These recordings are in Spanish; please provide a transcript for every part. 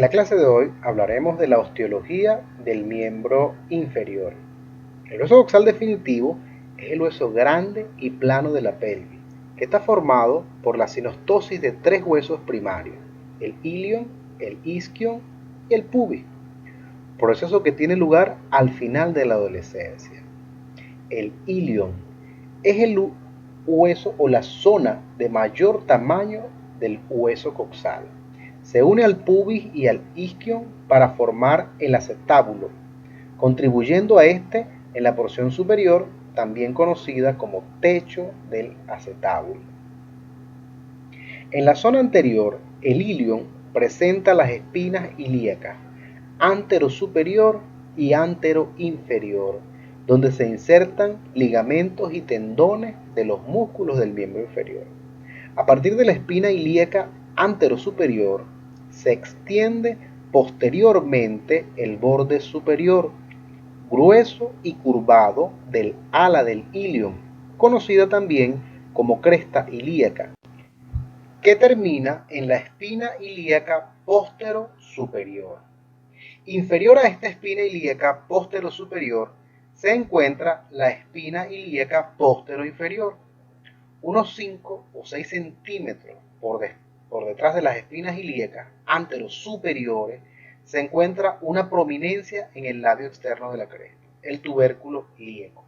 En la clase de hoy hablaremos de la osteología del miembro inferior. El hueso coxal definitivo es el hueso grande y plano de la pelvis, que está formado por la sinostosis de tres huesos primarios, el ilion, el isquion y el pubis, proceso que tiene lugar al final de la adolescencia. El ilion es el hueso o la zona de mayor tamaño del hueso coxal. Se une al pubis y al isquion para formar el acetábulo, contribuyendo a este en la porción superior, también conocida como techo del acetábulo. En la zona anterior, el ilion presenta las espinas ilíacas antero-superior y antero-inferior, donde se insertan ligamentos y tendones de los músculos del miembro inferior. A partir de la espina ilíaca antero-superior, se extiende posteriormente el borde superior, grueso y curvado del ala del ilion, conocida también como cresta ilíaca, que termina en la espina ilíaca postero-superior. Inferior a esta espina ilíaca postero-superior se encuentra la espina ilíaca postero-inferior, unos 5 o 6 centímetros por detrás de las espinas ilíacas antero-superiores se encuentra una prominencia en el labio externo de la cresta, el tubérculo ilíaco.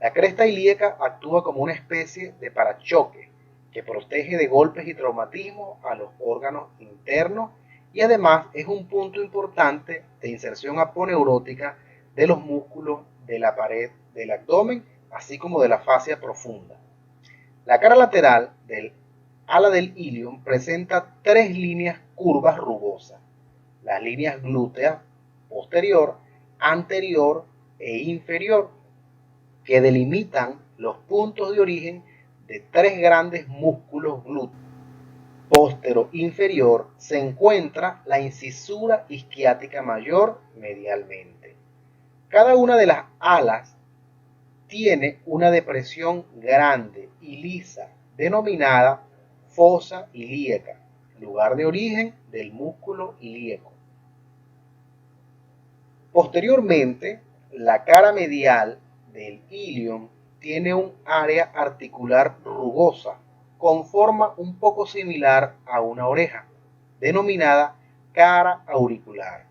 La cresta ilíaca actúa como una especie de parachoque que protege de golpes y traumatismos a los órganos internos y además es un punto importante de inserción aponeurótica de los músculos de la pared del abdomen, así como de la fascia profunda. La cara lateral del ala del ilion presenta tres líneas curvas rugosas: las líneas glútea posterior, anterior e inferior, que delimitan los puntos de origen de tres grandes músculos glúteos. Póstero inferior se encuentra la incisura isquiática mayor medialmente. Cada una de las alas tiene una depresión grande y lisa denominada fosa ilíaca, lugar de origen del músculo ilíaco. Posteriormente, la cara medial del ilion tiene un área articular rugosa con forma un poco similar a una oreja, denominada cara auricular,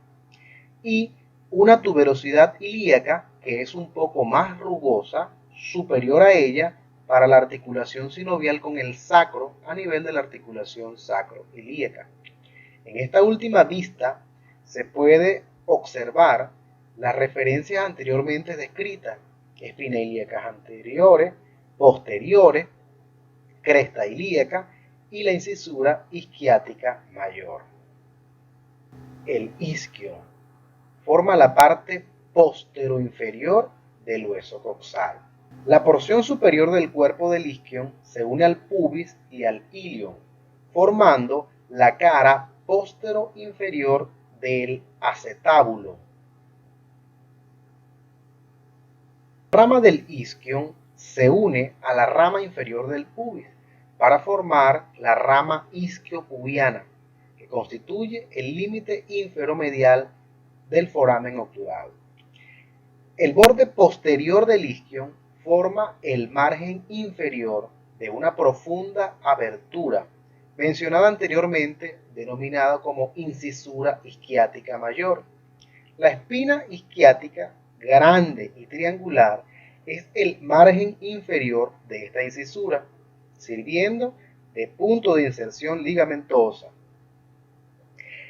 y una tuberosidad ilíaca que es un poco más rugosa, superior a ella, para la articulación sinovial con el sacro a nivel de la articulación sacroilíaca. En esta última vista se puede observar las referencias anteriormente descritas: espina ilíacas anteriores, posteriores, cresta ilíaca y la incisura isquiática mayor. El isquio forma la parte posteroinferior del hueso coxal. La porción superior del cuerpo del isquion se une al pubis y al ilion, formando la cara postero-inferior del acetábulo. La rama del isquion se une a la rama inferior del pubis para formar la rama isquiopubiana, que constituye el límite inferomedial del foramen octural. El borde posterior del isquion forma el margen inferior de una profunda abertura, mencionada anteriormente, denominada como incisura isquiática mayor. La espina isquiática, grande y triangular, es el margen inferior de esta incisura, sirviendo de punto de inserción ligamentosa.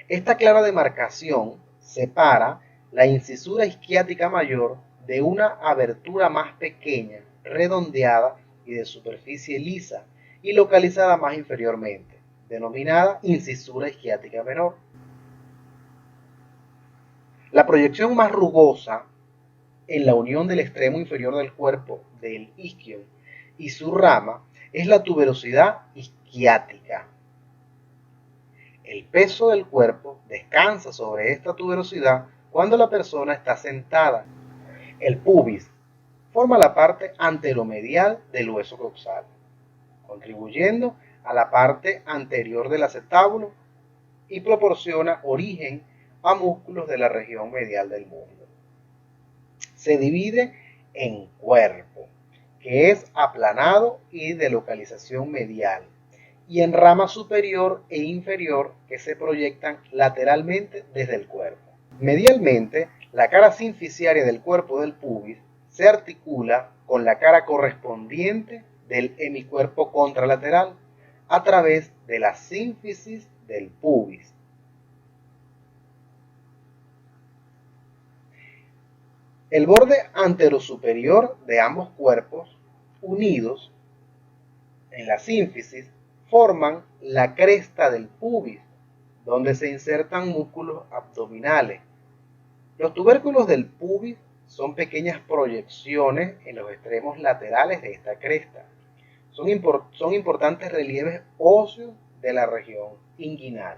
Esta clara demarcación separa la incisura isquiática mayor de una abertura más pequeña, redondeada y de superficie lisa y localizada más inferiormente, denominada incisura isquiática menor. La proyección más rugosa en la unión del extremo inferior del cuerpo del isquion y su rama es la tuberosidad isquiática. El peso del cuerpo descansa sobre esta tuberosidad cuando la persona está sentada. El pubis forma la parte anteromedial del hueso coxal, contribuyendo a la parte anterior del acetábulo y proporciona origen a músculos de la región medial del muslo. Se divide en cuerpo, que es aplanado y de localización medial, y en rama superior e inferior que se proyectan lateralmente desde el cuerpo. Medialmente, la cara sínficiaria del cuerpo del pubis se articula con la cara correspondiente del hemicuerpo contralateral a través de la sínfisis del pubis. El borde anterosuperior de ambos cuerpos, unidos en la sínfisis, forman la cresta del pubis, donde se insertan músculos abdominales. Los tubérculos del pubis son pequeñas proyecciones en los extremos laterales de esta cresta. Son importantes relieves óseos de la región inguinal.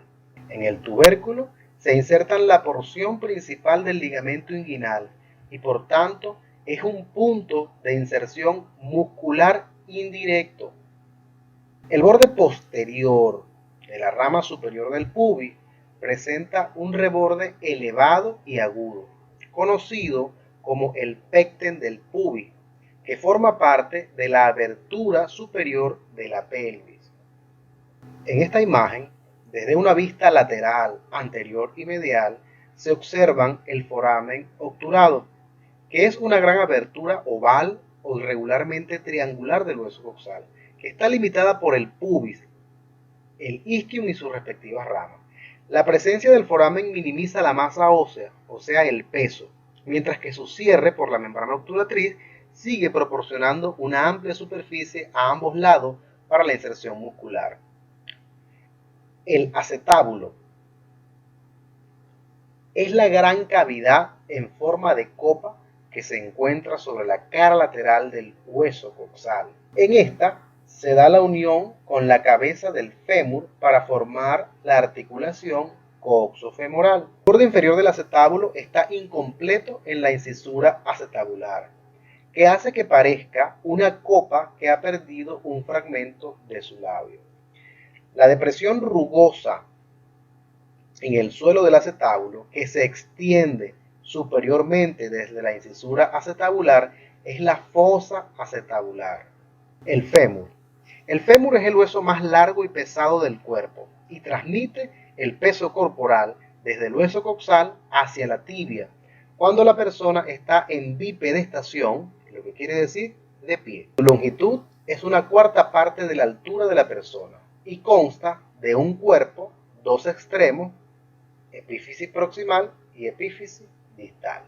En el tubérculo se insertan la porción principal del ligamento inguinal y por tanto es un punto de inserción muscular indirecto. El borde posterior de la rama superior del pubis presenta un reborde elevado y agudo, conocido como el pecten del pubis, que forma parte de la abertura superior de la pelvis. En esta imagen, desde una vista lateral, anterior y medial, se observan el foramen obturado, que es una gran abertura oval o irregularmente triangular del hueso coxal, que está limitada por el pubis, el isquium y sus respectivas ramas. La presencia del foramen minimiza la masa ósea, o sea, el peso, mientras que su cierre por la membrana obturatriz sigue proporcionando una amplia superficie a ambos lados para la inserción muscular. El acetábulo es la gran cavidad en forma de copa que se encuentra sobre la cara lateral del hueso coxal. En esta se da la unión con la cabeza del fémur para formar la articulación coxofemoral. El borde inferior del acetábulo está incompleto en la incisura acetabular, que hace que parezca una copa que ha perdido un fragmento de su labio. La depresión rugosa en el suelo del acetábulo, que se extiende superiormente desde la incisura acetabular, es la fosa acetabular. El fémur. El fémur es el hueso más largo y pesado del cuerpo y transmite el peso corporal desde el hueso coxal hacia la tibia, cuando la persona está en bipedestación, lo que quiere decir de pie. Su longitud es una cuarta parte de la altura de la persona y consta de un cuerpo, dos extremos, epífisis proximal y epífisis distal.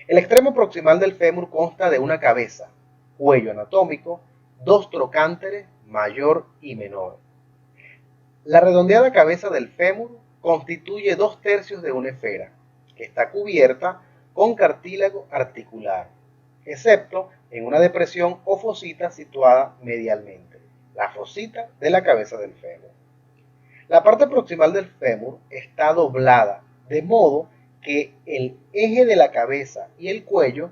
El extremo proximal del fémur consta de una cabeza, cuello anatómico, dos trocánteres, mayor y menor. La redondeada cabeza del fémur constituye 2/3 de una esfera, que está cubierta con cartílago articular, excepto en una depresión o fosita situada medialmente, la fosita de la cabeza del fémur. La parte proximal del fémur está doblada, de modo que el eje de la cabeza y el cuello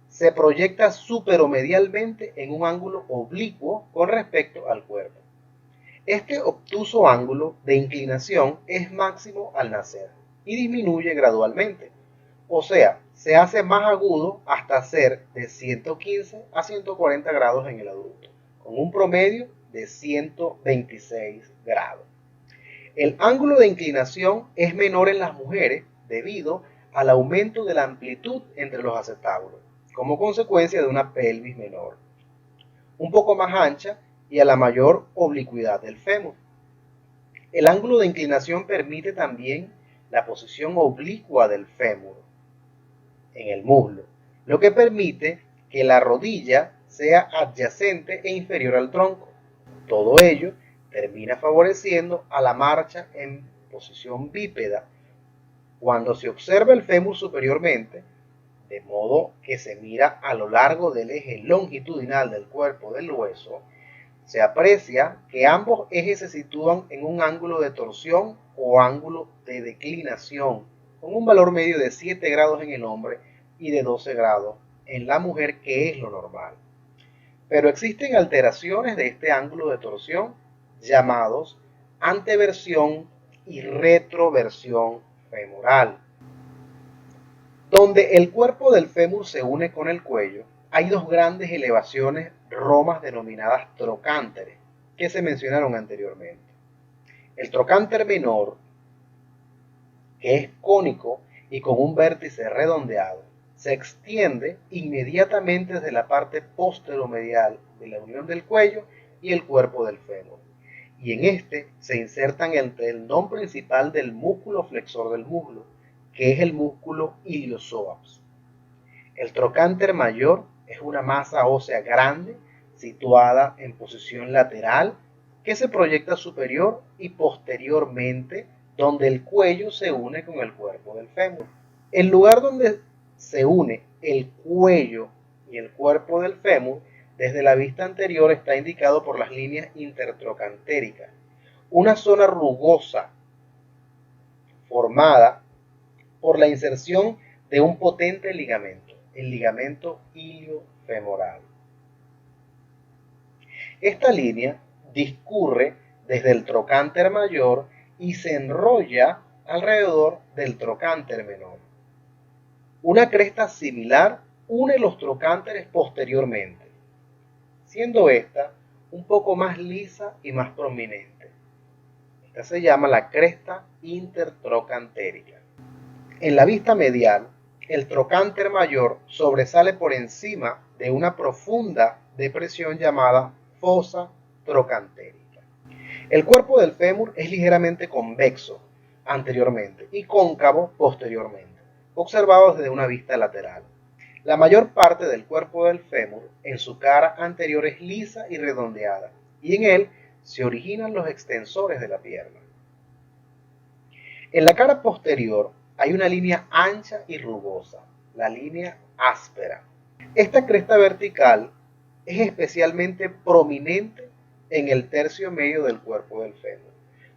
se proyecta superomedialmente en un ángulo oblicuo con respecto al cuerpo. Este obtuso ángulo de inclinación es máximo al nacer y disminuye gradualmente, o sea, se hace más agudo hasta ser de 115 a 140 grados en el adulto, con un promedio de 126 grados. El ángulo de inclinación es menor en las mujeres debido al aumento de la amplitud entre los acetábulos, como consecuencia de una pelvis menor, un poco más ancha y a la mayor oblicuidad del fémur. El ángulo de inclinación permite también la posición oblicua del fémur en el muslo, lo que permite que la rodilla sea adyacente e inferior al tronco. Todo ello termina favoreciendo a la marcha en posición bípeda. Cuando se observa el fémur superiormente, de modo que se mira a lo largo del eje longitudinal del cuerpo del hueso, se aprecia que ambos ejes se sitúan en un ángulo de torsión o ángulo de declinación, con un valor medio de 7 grados en el hombre y de 12 grados en la mujer, que es lo normal. Pero existen alteraciones de este ángulo de torsión llamados anteversión y retroversión femoral. Donde el cuerpo del fémur se une con el cuello, hay dos grandes elevaciones romas denominadas trocánteres, que se mencionaron anteriormente. El trocánter menor, que es cónico y con un vértice redondeado, se extiende inmediatamente desde la parte posteromedial de la unión del cuello y el cuerpo del fémur, y en este se insertan el tendón principal del músculo flexor del muslo, que es el músculo iliopsoas. El trocánter mayor es una masa ósea grande situada en posición lateral que se proyecta superior y posteriormente donde el cuello se une con el cuerpo del fémur. El lugar donde se une el cuello y el cuerpo del fémur desde la vista anterior está indicado por las líneas intertrocantéricas, una zona rugosa formada por la inserción de un potente ligamento, el ligamento iliofemoral. Esta línea discurre desde el trocánter mayor y se enrolla alrededor del trocánter menor. Una cresta similar une los trocánteres posteriormente, siendo esta un poco más lisa y más prominente. Esta se llama la cresta intertrocantérica. En la vista medial, el trocánter mayor sobresale por encima de una profunda depresión llamada fosa trocantérica. El cuerpo del fémur es ligeramente convexo anteriormente y cóncavo posteriormente, observado desde una vista lateral. La mayor parte del cuerpo del fémur en su cara anterior es lisa y redondeada, y en él se originan los extensores de la pierna. En la cara posterior hay una línea ancha y rugosa, la línea áspera. Esta cresta vertical es especialmente prominente en el tercio medio del cuerpo del fémur,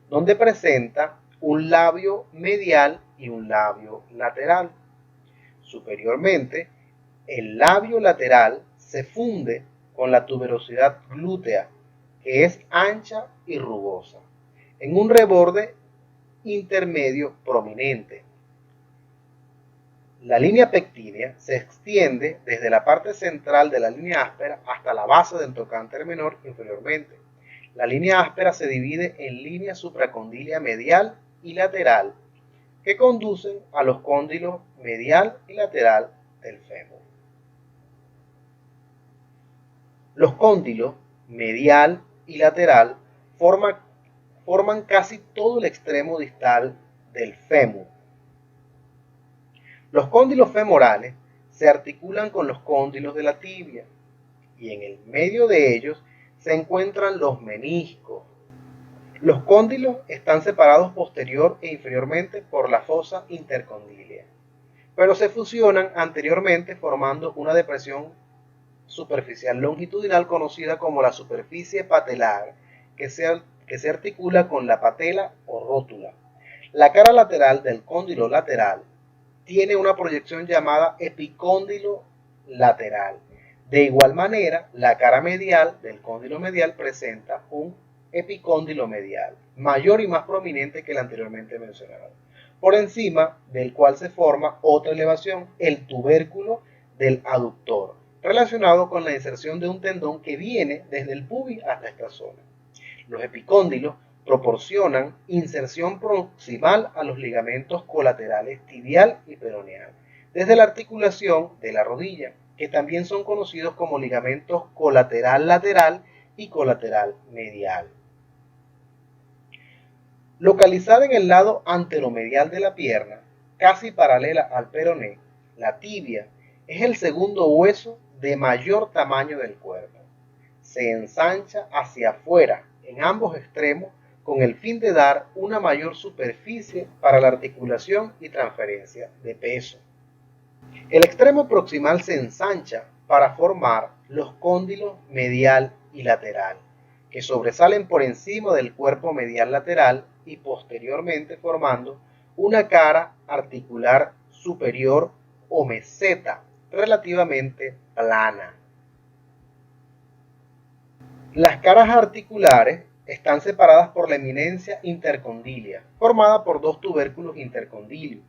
donde presenta un labio medial y un labio lateral. Superiormente, el labio lateral se funde con la tuberosidad glútea, que es ancha y rugosa, en un reborde intermedio prominente. La línea pectínea se extiende desde la parte central de la línea áspera hasta la base del trocánter menor inferiormente. La línea áspera se divide en línea supracondilia medial y lateral que conducen a los cóndilos medial y lateral del fémur. Los cóndilos medial y lateral forman casi todo el extremo distal del fémur. Los cóndilos femorales se articulan con los cóndilos de la tibia y en el medio de ellos se encuentran los meniscos. Los cóndilos están separados posterior e inferiormente por la fosa intercondilia, pero se fusionan anteriormente formando una depresión superficial longitudinal conocida como la superficie patelar que se articula con la patela o rótula. La cara lateral del cóndilo lateral tiene una proyección llamada epicóndilo lateral. De igual manera, la cara medial del cóndilo medial presenta un epicóndilo medial, mayor y más prominente que el anteriormente mencionado, por encima del cual se forma otra elevación, el tubérculo del aductor, relacionado con la inserción de un tendón que viene desde el pubis hasta esta zona. Los epicóndilos proporcionan inserción proximal a los ligamentos colaterales tibial y peroneal, desde la articulación de la rodilla, que también son conocidos como ligamentos colateral lateral y colateral medial. Localizada en el lado anteromedial de la pierna, casi paralela al peroné, la tibia es el segundo hueso de mayor tamaño del cuerpo. Se ensancha hacia afuera en ambos extremos con el fin de dar una mayor superficie para la articulación y transferencia de peso. El extremo proximal se ensancha para formar los cóndilos medial y lateral, que sobresalen por encima del cuerpo medial lateral y posteriormente formando una cara articular superior o meseta relativamente plana. Las caras articulares están separadas por la eminencia intercondilia, formada por dos tubérculos intercondilios.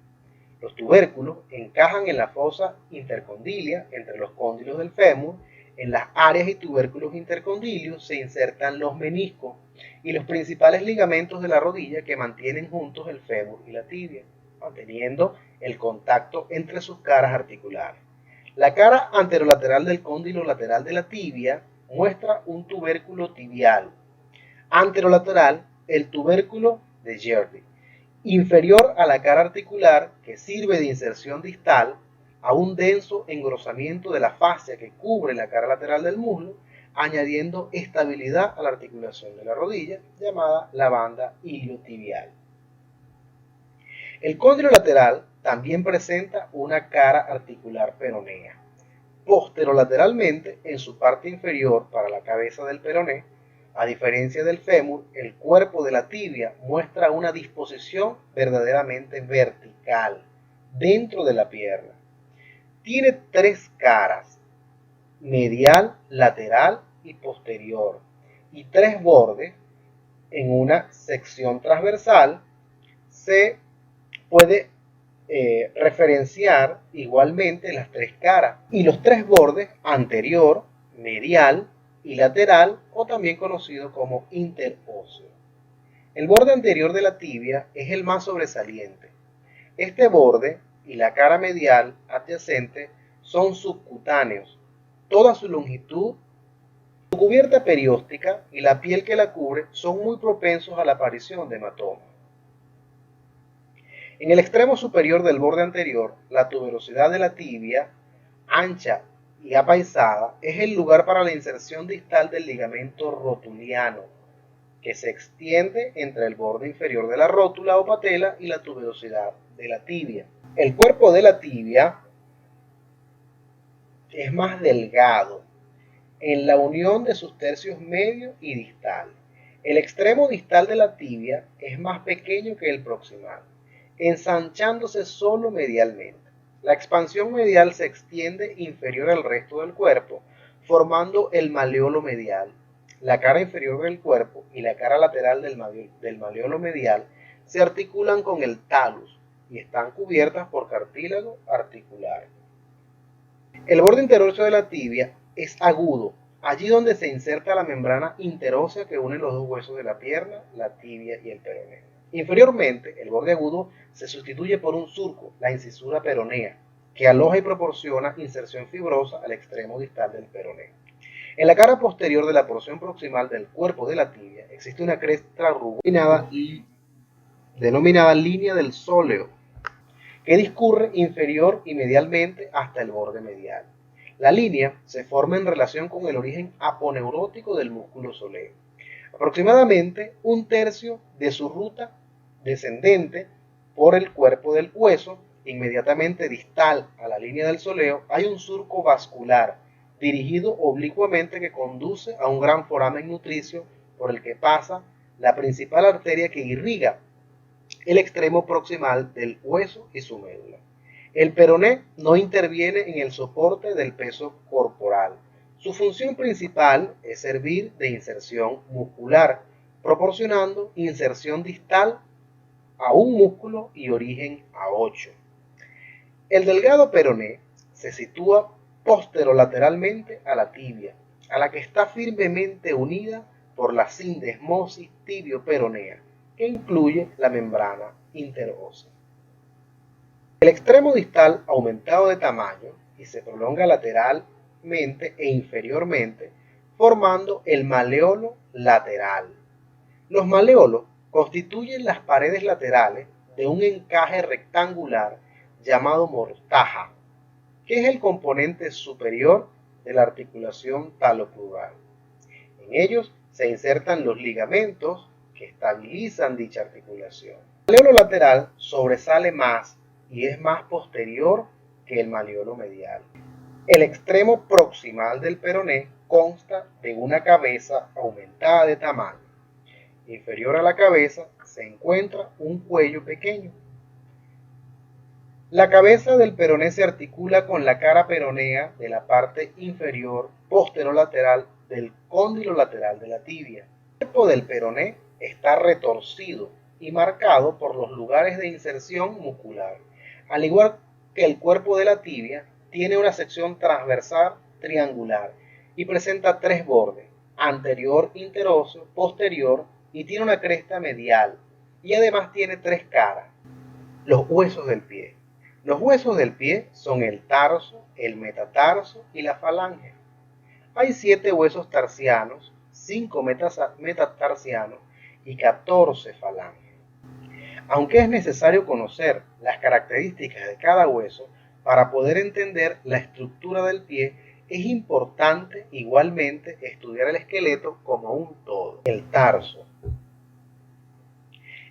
Los tubérculos encajan en la fosa intercondilia entre los cóndilos del fémur. En las áreas y tubérculos intercondilios se insertan los meniscos y los principales ligamentos de la rodilla que mantienen juntos el fémur y la tibia, manteniendo el contacto entre sus caras articulares. La cara anterolateral del cóndilo lateral de la tibia muestra un tubérculo tibial. Anterolateral, el tubérculo de Gerdy. Inferior a la cara articular, que sirve de inserción distal a un denso engrosamiento de la fascia que cubre la cara lateral del muslo, añadiendo estabilidad a la articulación de la rodilla, llamada la banda iliotibial. El cóndilo lateral también presenta una cara articular peronea. Posterolateralmente, en su parte inferior para la cabeza del peroné, a diferencia del fémur, el cuerpo de la tibia muestra una disposición verdaderamente vertical dentro de la pierna. Tiene tres caras, medial, lateral y posterior, y tres bordes. En una sección transversal se puede referenciar igualmente las tres caras y los tres bordes anterior, medial y lateral, o también conocido como interóseo. El borde anterior de la tibia es el más sobresaliente. Este borde y la cara medial adyacente son subcutáneos. Toda su longitud, su cubierta perióstica y la piel que la cubre son muy propensos a la aparición de hematomas. En el extremo superior del borde anterior, la tuberosidad de la tibia, ancha y apaisada, es el lugar para la inserción distal del ligamento rotuliano, que se extiende entre el borde inferior de la rótula o patela y la tuberosidad de la tibia. El cuerpo de la tibia es más delgado en la unión de sus tercios medio y distal. El extremo distal de la tibia es más pequeño que el proximal, ensanchándose solo medialmente. La expansión medial se extiende inferior al resto del cuerpo, formando el maleolo medial. La cara inferior del cuerpo y la cara lateral del maleolo medial se articulan con el talus y están cubiertas por cartílago articular. El borde interóseo de la tibia es agudo, allí donde se inserta la membrana interósea que une los dos huesos de la pierna, la tibia y el peroné. Inferiormente, el borde agudo se sustituye por un surco, la incisura peronea, que aloja y proporciona inserción fibrosa al extremo distal del peroné. En la cara posterior de la porción proximal del cuerpo de la tibia existe una cresta rugosa denominada línea del sóleo, que discurre inferior y medialmente hasta el borde medial. La línea se forma en relación con el origen aponeurótico del músculo sóleo. Aproximadamente un tercio de su ruta descendente por el cuerpo del hueso, inmediatamente distal a la línea del sóleo, hay un surco vascular dirigido oblicuamente que conduce a un gran foramen nutricio por el que pasa la principal arteria que irriga el extremo proximal del hueso y su médula. El peroné no interviene en el soporte del peso corporal. Su función principal es servir de inserción muscular, proporcionando inserción distal a un músculo y origen a 8. El delgado peroné se sitúa posterolateralmente a la tibia, a la que está firmemente unida por la sindesmosis tibio-peronea, que incluye la membrana interósea. El extremo distal aumentado de tamaño y se prolonga lateralmente e inferiormente, formando el maleolo lateral. Los maleolos constituyen las paredes laterales de un encaje rectangular llamado mortaja, que es el componente superior de la articulación talocrural. En ellos se insertan los ligamentos que estabilizan dicha articulación. El maleolo lateral sobresale más y es más posterior que el maleolo medial. El extremo proximal del peroné consta de una cabeza aumentada de tamaño. Inferior a la cabeza se encuentra un cuello pequeño. La cabeza del peroné se articula con la cara peronea de la parte inferior posterolateral del cóndilo lateral de la tibia. El cuerpo del peroné está retorcido y marcado por los lugares de inserción muscular. Al igual que el cuerpo de la tibia, tiene una sección transversal triangular y presenta tres bordes, anterior, interóseo, posterior, y tiene una cresta medial. Y además tiene tres caras. Los huesos del pie. Los huesos del pie son el tarso, el metatarso y la falange. Hay 7 huesos tarsianos, 5 metatarsianos y 14 falanges. Aunque es necesario conocer las características de cada hueso para poder entender la estructura del pie, es importante igualmente estudiar el esqueleto como un todo. El tarso.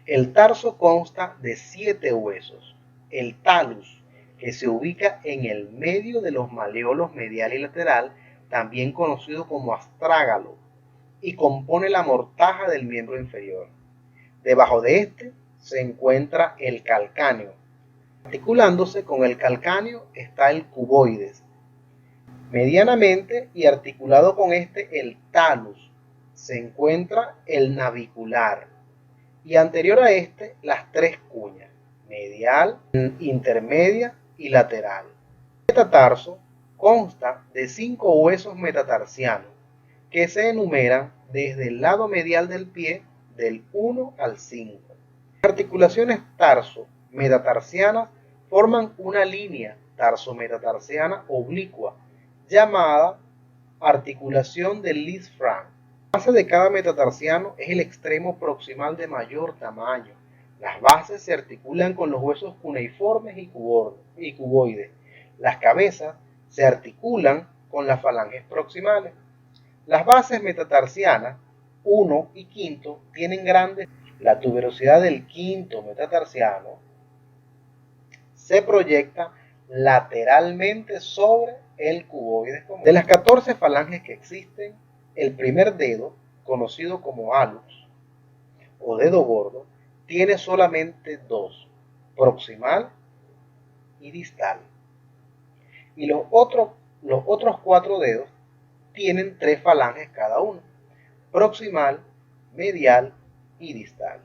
El tarso consta de 7 huesos. El talus, que se ubica en el medio de los maleolos medial y lateral, también conocido como astrágalo, y compone la mortaja del miembro inferior. Debajo de este se encuentra el calcáneo. Articulándose con el calcáneo está el cuboides. Medianamente y articulado con este el talus se encuentra el navicular. Y anterior a este las tres cuñas, medial, intermedia y lateral. El metatarso consta de 5 huesos metatarsianos que se enumeran desde el lado medial del pie del 1 al 5. Las articulaciones tarso-metatarsianas forman una línea tarso-metatarsiana oblicua llamada articulación del Lisfranc. La base de cada metatarsiano es el extremo proximal de mayor tamaño. Las bases se articulan con los huesos cuneiformes y cuboides. Las cabezas se articulan con las falanges proximales. Las bases metatarsianas 1 y 5 tienen grandes. La tuberosidad del quinto metatarsiano se proyecta lateralmente sobre el cuboide común. De las 14 falanges que existen, el primer dedo, conocido como hallux o dedo gordo, tiene solamente 2, proximal y distal. Y los otros 4 dedos tienen 3 falanges cada uno, proximal, medial y distal.